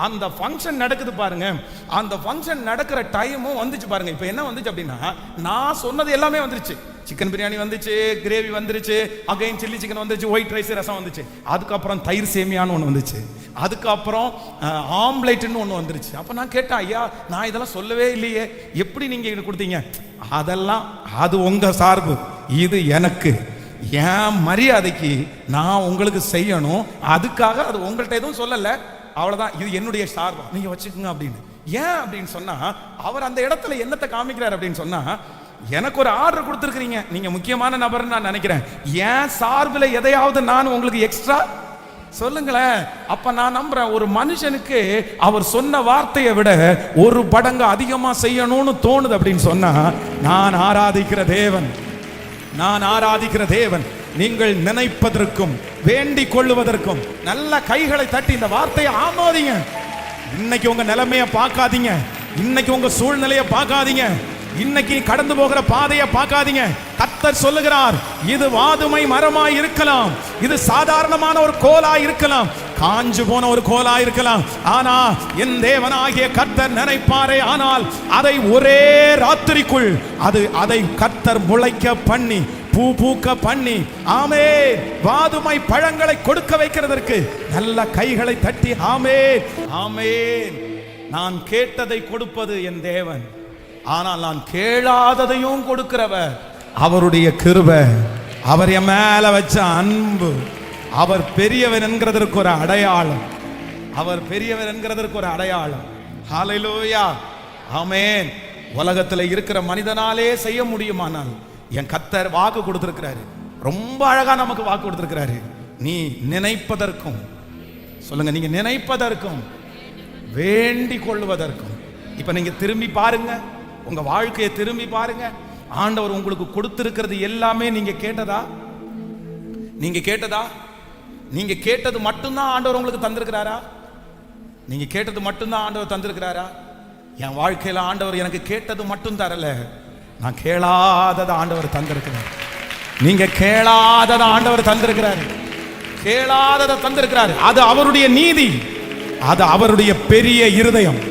அந்த ஃபங்க்ஷன் நடக்குது பாருங்க, அந்த ஃபங்க்ஷன் நடக்கிற டைமும் வந்துச்சு பாருங்க. இப்போ என்ன வந்துச்சு அப்படின்னா, நான் சொன்னது எல்லாமே வந்துருச்சு. சிக்கன் பிரியாணி வந்துச்சு, கிரேவி வந்துருச்சு, அகைன் சில்லி சிக்கன் வந்துருச்சு, ஒயிட் ரைஸ், ரசம் வந்துச்சு, அதுக்கப்புறம் தயிர் சேமியான்னு ஒன்று வந்துச்சு, அதுக்கப்புறம் ஆம்லேட்னு ஒன்று வந்துருச்சு. அப்போ நான் கேட்டேன், ஐயா நான் இதெல்லாம் சொல்லவே இல்லையே, எப்படி நீங்க இது கொடுத்தீங்க? அதெல்லாம் அது உங்க சார்பு, இது எனக்கு என் மரியாதைக்கு நான் உங்களுக்கு செய்யணும், அதுக்காக அது உங்கள்கிட்ட எதுவும் சொல்லல, அவ்வளவுதான், இது என்னுடைய சார்பா நீங்க வச்சுக்கோங்க அப்படின்னு. ஏன் அப்படின்னு சொன்னா, அவர் அந்த இடத்துல என்னத்தை காமிக்கிறார் அப்படின்னு சொன்னா, எனக்கு ஒரு ஆர்டர் கொடுத்துருக்கீங்க, நீங்க முக்கியமான நபர்னு நான் நினைக்கிறேன், ஏன் சார்பில் எதையாவது நான் உங்களுக்கு எக்ஸ்ட்ரா சொல்லுங்களேன். அப்ப நான் நம்புறேன், ஒரு மனுஷனுக்கு அவர் சொன்ன வார்த்தையை விட ஒரு படங்கு அதிகமா செய்யணும்னு தோணுது அப்படின்னு சொன்னா, நான் ஆராதிக்கிற தேவன், நான் ஆராதிக்கிற தேவன் நீங்கள் நினைப்பதற்கும் வேண்டிக் கொள்ளுவதற்கும் நல்ல கைகளை தட்டி இந்த வார்த்தையை ஆமோதிங்க. இன்னைக்கு உங்க நிலைமையை பார்க்காதீங்க, இன்னைக்கு உங்க சூழ்நிலையை பார்க்காதீங்க, இன்னைக்கு கடந்து போகிற பாதையை பார்க்காதீங்க. கர்த்தர் சொல்லுகிறார், இது வாதுமை மரமாய் இருக்கலாம், இது சாதாரணமான ஒரு கோலா இருக்கலாம், காஞ்சு போன ஒரு கோலா இருக்கலாம், ஆனா என் தேவனாகிய கர்த்தர் நினைப்பாரே ஆனால் அதை ஒரே ராத்திரிக்குள் அதை கர்த்தர் முளைக்க பண்ணி பூ பூக்க பண்ணி, ஆமென், வாதுமை பழங்களை கொடுக்க வைக்கிறதற்கு நல்ல கைகளை தட்டி ஆமென் ஆமென். நான் கேட்டதை கொடுப்பது என் தேவன், ஆனால் நான் கேளாததையும் கொடுக்கிறவர் அவருடைய கிருபை, அவர் என் மேல வச்ச அன்பு, அவர் பெரியவர் என்கிறதற்கு ஒரு அடையாளம், அவர் பெரியவர் என்கிறதற்கு ஒரு அடையாளம். ஹல்லேலூயா, ஆமென். உலகத்தில் இருக்கிற மனிதனாலே செய்ய முடியுமானால் என் கர்த்தர் வாக்கு கொடுத்திருக்கிறாரு, ரொம்ப அழகா நமக்கு வாக்கு கொடுத்திருக்கிறாரு. நீ நினைப்பதற்கும், சொல்லுங்க, நீங்க நினைப்பதற்கும் வேண்டிக் கொள்வதற்கும் இப்ப நீங்க திரும்பி பாருங்க, உங்க வாழ்க்கையை திரும்பி பாருங்க. ஆண்டவர் உங்களுக்கு கொடுத்திருக்கிறது எல்லாமே நீங்க கேட்டதா? நீங்க கேட்டதா? நீங்க கேட்டது மட்டும்தான் ஆண்டவர் உங்களுக்கு தந்திருக்கிறாரா? நீங்க கேட்டது மட்டும்தான் ஆண்டவர் தந்திருக்கிறாரா? என் வாழ்க்கையில ஆண்டவர் எனக்கு கேட்டது மட்டும் தரல, நான் கேளாததை ஆண்டவர் தந்திருக்கிறார். நீங்க கேளாததை ஆண்டவர் தந்திருக்கிறாரு, கேளாததை தந்திருக்கிறாரு. அது அவருடைய நீதி, அது அவருடைய பெரிய இருதயம்.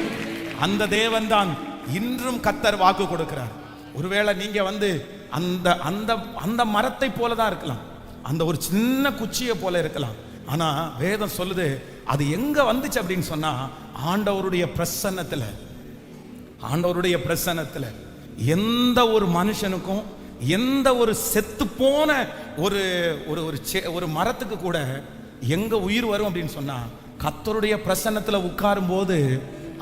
அந்த தேவன் தான் இன்றும் கர்த்தர் வாக்கு கொடுக்கிறார். ஒருவேளை நீங்க அந்த அந்த அந்த மரத்தை போல தான் இருக்கலாம், அந்த ஒரு சின்ன குச்சியை போல இருக்கலாம். ஆனா வேதம் சொல்லுது அது எங்க வந்துச்சு அப்படின்னு சொன்னா ஆண்டவருடைய பிரசன்னத்துல. ஆண்டவருடைய பிரசன்னத்துல எந்த ஒரு மனுஷனுக்கும், எந்த ஒரு செத்து போன ஒரு ஒரு ஒரு மரத்துக்கு கூட எங்க உயிர் வரும் அப்படின்னு சொன்னா கர்த்தருடைய பிரசன்னத்துல உட்காரும் போது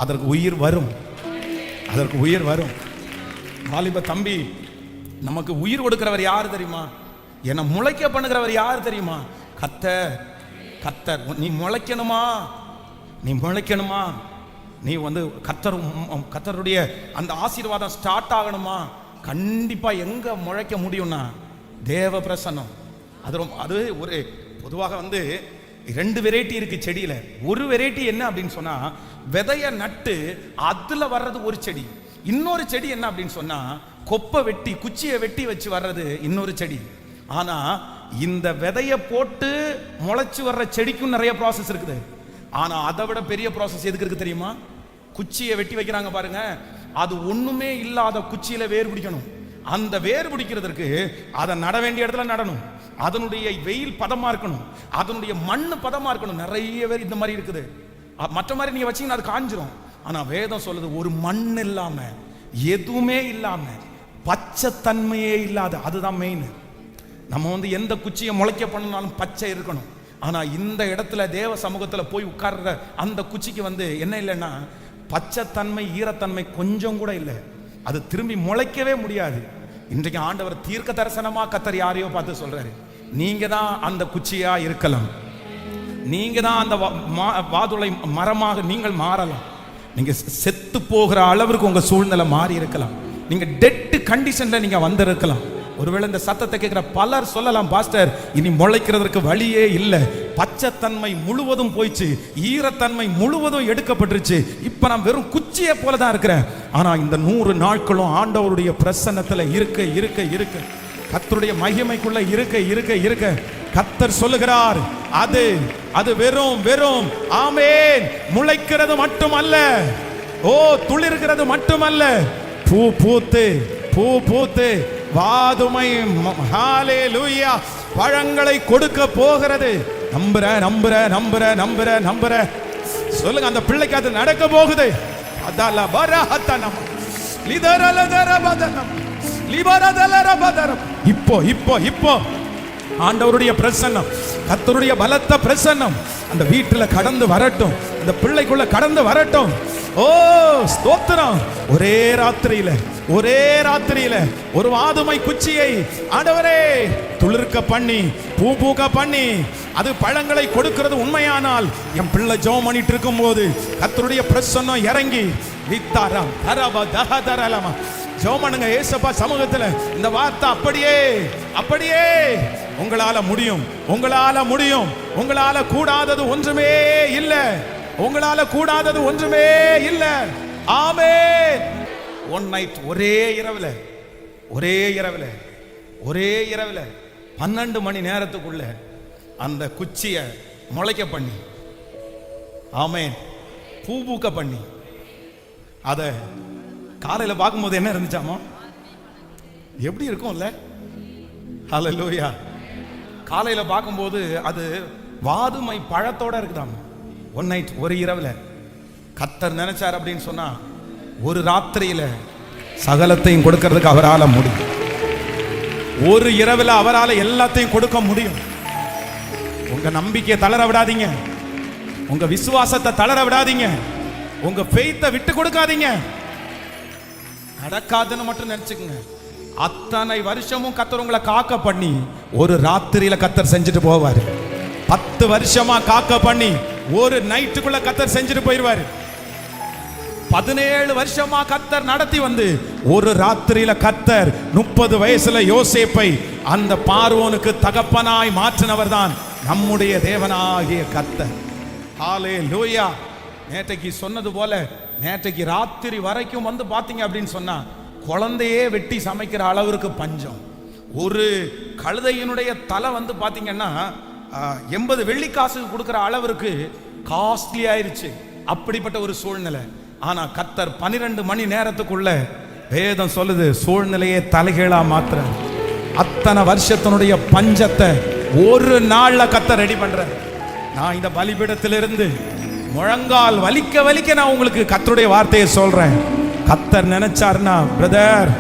அதற்கு உயிர் வரும், அதற்கு உயிர் வரும். வாலிப தம்பி, நமக்கு உயிர் கொடுக்கிறவர் யார் தெரியுமா? என்னை முளைக்க பண்ணுகிறவர் யார் தெரியுமா? கர்த்தர். கர்த்தர். நீ முளைக்கணுமா? நீ முளைக்கணுமா? நீ கர்த்தருடைய அந்த ஆசீர்வாதம் ஸ்டார்ட் ஆகணுமா? கண்டிப்பா எங்க முளைக்க முடியும்னா தேவ பிரசன்னம். அது ஒரு பொதுவாக 2 வெரைட்டி இருக்கு செடியில. ஒரு வெரைட்டி என்ன அப்படின்னு சொன்னா விதைய நட்டு அதுல வர்றது ஒரு செடி. இன்னொரு செடி என்ன அப்படின்னு சொன்னா கொப்பை வெட்டி குச்சியை வெட்டி வச்சு வர்றது இன்னொரு செடி. ஆனா இந்த விதைய போட்டு முளைச்சு வர்ற செடிக்கும் நிறைய ப்ராசஸ் இருக்குது. ஆனா அதை விட பெரிய ப்ராசஸ் எதுக்கு இருக்கு தெரியுமா? குச்சியை வெட்டி வைக்கிறாங்க பாருங்க, அது ஒண்ணுமே இல்லாத குச்சியில வேர் பிடிக்கணும். அந்த வேர் பிடிக்கிறதுக்கு அதை நட வேண்டிய இடத்துல நடணும், அதனுடைய வெயில் பதமா இருக்கணும், அதனுடைய மண்ணு பதமா இருக்கணும். நிறைய பேர் இந்த மாதிரி இருக்குது. மற்ற மாதிரி நீங்க வச்சீங்கன்னா அது காஞ்சிரும். ஆனா வேதம் சொல்லுது ஒரு மண் இல்லாம, எதுவுமே இல்லாம, பச்சை தன்மையே இல்லாத, அதுதான் மெயின். நம்ம எந்த குச்சியை முளைக்க பண்ணாலும் பச்சை இருக்கணும். ஆனா இந்த இடத்துல தேவ சமூகத்துல போய் உட்கார்ற அந்த குச்சிக்கு என்ன இல்லைன்னா பச்சை தன்மை, ஈரத்தன்மை கொஞ்சம் கூட இல்லை. அது திரும்பி முளைக்கவே முடியாது. இன்றைக்கு ஆண்டவர் தீர்க்க தரிசனமா கர்த்தர் யாரையோ பார்த்து சொல்றாரு, நீங்க தான் அந்த குச்சியா இருக்கலாம், நீங்க தான் அந்த வாதுளை மரமாக நீங்கள் மாறலாம். நீங்க செத்து போகிற அளவிற்கு உங்க சூழ்நிலை மாறி இருக்கலாம். நீங்க டெட் கண்டிஷன்ல நீங்க வந்திருக்கலாம். ஒருவேளை இந்த சத்தத்தை கேட்கிற பலர் சொல்லலாம், பாஸ்டர் இனி முளைக்கிறதுக்கு வழியே இல்லை, பச்சைத்தன்மை முழுவதும் போயிடுச்சு, ஈரத்தன்மை முழுவதும் எடுக்கப்பட்டுருச்சு, இப்ப நான் வெறும் குச்சியை போலதான் இருக்கிறேன். ஆனா இந்த 100 நாட்களும் ஆண்டவருடைய பிரசன்னத்துல இருக்க இருக்க இருக்க, கர்த்தருடைய மகிமைக்குள்ள இருக்க இருக்க இருக்க கர்த்தர் சொல்லுகிறார், அது அது வெறும் வெறும் ஆமென் முளைக்கிறது மட்டுமல்ல, ஓ துளிர்கிறது மட்டுமல்ல, பூ பூத்து பூ பூத்து வாதுமை ஹalleluya பழங்களை கொடுக்க போகிறது. நம்புற நம்புற நம்புற நம்புற நம்புற சொல்லுங்க, அந்த பிள்ளைக்கு அது நடக்க போகுது. அதல வரஹதனம் லிதரலதரபதனம் லிபரதலரபதரம். இப்போ இப்போ இப்போ ஆண்டவருடைய பிரசன்னம், கர்த்தருடைய பலத்த பிரசன்னம் அந்த வீட்டுல கடந்து வரட்டும், அந்த பிள்ளைக்குள்ள கடந்து வரட்டும். ஓ ஸ்தோத்திரம். ஒரே ராத்திரியில ஒரு வாதுமை குச்சியை ஆண்டவரே துளிர்க்க பண்ணி பூ பூக்க பண்ணி அது பழங்களை கொடுக்கிறது உண்மையானால், என் பிள்ளை ஜெபம் பண்ணிட்டு இருக்கும் போது கர்த்தருடைய பிரசன்னம் இறங்கி வித்தாராம் தரப தஹதரலமா ஜெபம் பண்ணுங்க ஏசப்பா சமூகத்துல. இந்த வார்த்தை அப்படியே அப்படியே உங்களால முடியும், உங்களால முடியும், உங்களால கூடாதது ஒன்றுமே இல்லை, உங்களால கூடாதது ஒன்றுமே இல்லை. ஆமென். ஒன் நைட், ஒரே இரவுல 12 மணி நேரத்துக்குள்ள அந்த குச்சியை முளைக்க பண்ணி, ஆமென், பூ பூக்க பண்ணி, அத காலையில பார்க்கும்போது என்ன இருந்துச்சாமா? எப்படி இருக்கும்ல? ஹல்லேலூயா. காலையில பார்க்கும்போது அது வாதுமை பழத்தோட இருக்குதாமா. ஒன் நைட், ஒரு இரவுல கர்த்தர் நினைச்சார் அப்படின்னு சொன்னா ஒரு ராத்திரியில சகலத்தையும் கொடுக்கிறதுக்கு அவரால முடியும். ஒரு இரவுல அவரால எல்லாத்தையும் கொடுக்க முடியும். உங்க நம்பிக்கையை தளர விடாதீங்க, உங்க விசுவாசத்தை தளர விடாதீங்க, உங்க ஃபெய்த்தை விட்டு கொடுக்காதீங்க. நடக்காதுன்னு மட்டும் நினைச்சுக்கங்க. அத்தனை வருஷமும் கர்த்தர் உங்களை காக்க பண்ணி ஒரு ராத்திரியில கர்த்தர் செஞ்சுட்டு போவாரு. 10 வருஷமா காக்க பண்ணி ஒரு நைட்டுக்குள்ள கர்த்தர் செஞ்சுட்டு போயிடுவாரு. 17 வருஷமா கர்த்தர் நடத்தி வந்து ஒரு ராத்திரியில கர்த்தர் 30 வயசுல யோசேப்பை அந்த பார்வோனுக்கு தகப்பனாய் மாற்றினவர் தான் நம்முடைய தேவனாகிய கர்த்தர். ஹல்லேலூயா. நேற்றைக்கு சொன்னது போல நேற்றைக்கு ராத்திரி வரைக்கும் வந்து பாத்தீங்க அப்படின்னு சொன்னா குழந்தையே வெட்டி சமைக்கிற அளவிற்கு பஞ்சம். ஒரு கழுதையினுடைய தலை வந்து பாத்தீங்கன்னா 80 வெள்ளிக்காசுக்கு கொடுக்கிற அளவிற்கு காஸ்ட்லி ஆயிருச்சு. அப்படிப்பட்ட ஒரு சூழ்நிலை. ஆனா கர்த்தர் 12 மணி நேரத்துக்குள்ள வேதம் சொல்லுது சூழ்நிலையே தலைகீழா மாத்திர அத்தனை வருஷத்தினுடைய பஞ்சத்தை ஒரு நாள்ல கர்த்தர் ரெடி பண்ற. நான் இந்த பலிபீடத்திலிருந்து முழங்கால் வலிக்க வலிக்க நான் உங்களுக்கு கர்த்தருடைய வார்த்தையை சொல்றேன். கர்த்தர் நினைச்சாருன்னா பிரதர்,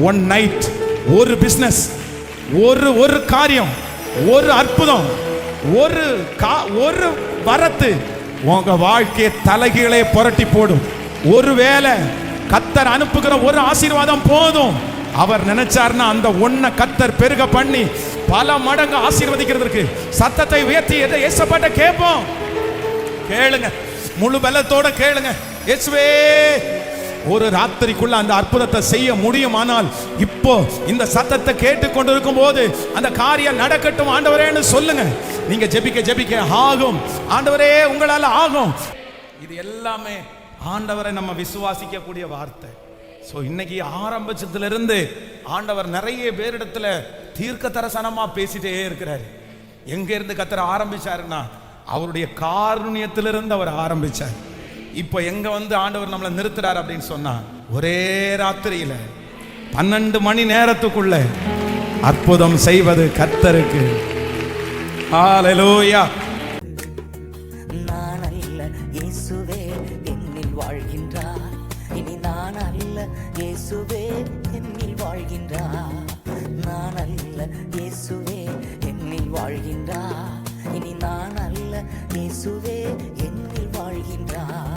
ஒன் நைட், ஒரு பிசினஸ், ஒரு காரியம், ஒரு அற்புதம், ஒரு வரத்து உங்க வாழ்க்கையை தலைகீழே புரட்டி போடும். ஒருவேளை கர்த்தர் அனுப்புகிற ஒரு ஆசீர்வாதம் போதும். அவர் நினைச்சார்னா அந்த ஒன்ன கர்த்தர் பெருக பண்ணி பல மடங்கு ஆசீர்வதிக்கிறதுக்கு சத்தத்தை உயர்த்தி ஏசப்பாட்ட கேட்போம். கேளுங்க, முழு பலத்தோட கேளுங்க. இயேசுவே, ஒரு ராத்திரிக்குள்ள அந்த அற்புதத்தை செய்ய முடியுமானால் இப்போ இந்த சத்தத்தை கேட்டுக்கொண்டிருக்கும் போது அந்த காரியம் நடக்கட்டும் ஆண்டவரேன்னு சொல்லுங்க. நீங்க ஜெபிக்க ஜெபிக்க ஆகும். ஆண்டவரே, உங்களால ஆகும். இது எல்லாமே ஆண்டவரை நம்ம விசுவாசிக்க கூடிய வார்த்தை. சோ இன்னைக்கு ஆரம்பிச்சதிலிருந்து ஆண்டவர் நிறைய பேரிடத்துல தீர்க்க தரிசனமா பேசிட்டே இருக்கிறார். எங்க இருந்து கர்த்தர் ஆரம்பிச்சாருன்னா அவருடைய காருண்யத்திலிருந்து அவர் ஆரம்பிச்சார். இப்போ எங்க வந்து ஆண்டவர் நம்மளை நிறுத்துறார் அப்படின்னு சொன்னா ஒரே ராத்திரியில 12 மணி நேரத்துக்குள்ள அற்புதம் செய்வது கர்த்தருக்கு. ஹல்லேலூயா. நான் அல்ல இயேசுவே என்னில் வாழ்கின்றார். இனி நான் அல்ல இயேசுவே என்னில் வாழ்கின்றார். நான் அல்ல இயேசுவே என்னில் வாழ்கின்றார். இனி நான் அல்ல இயேசுவே என்னில் வாழ்கின்றார்.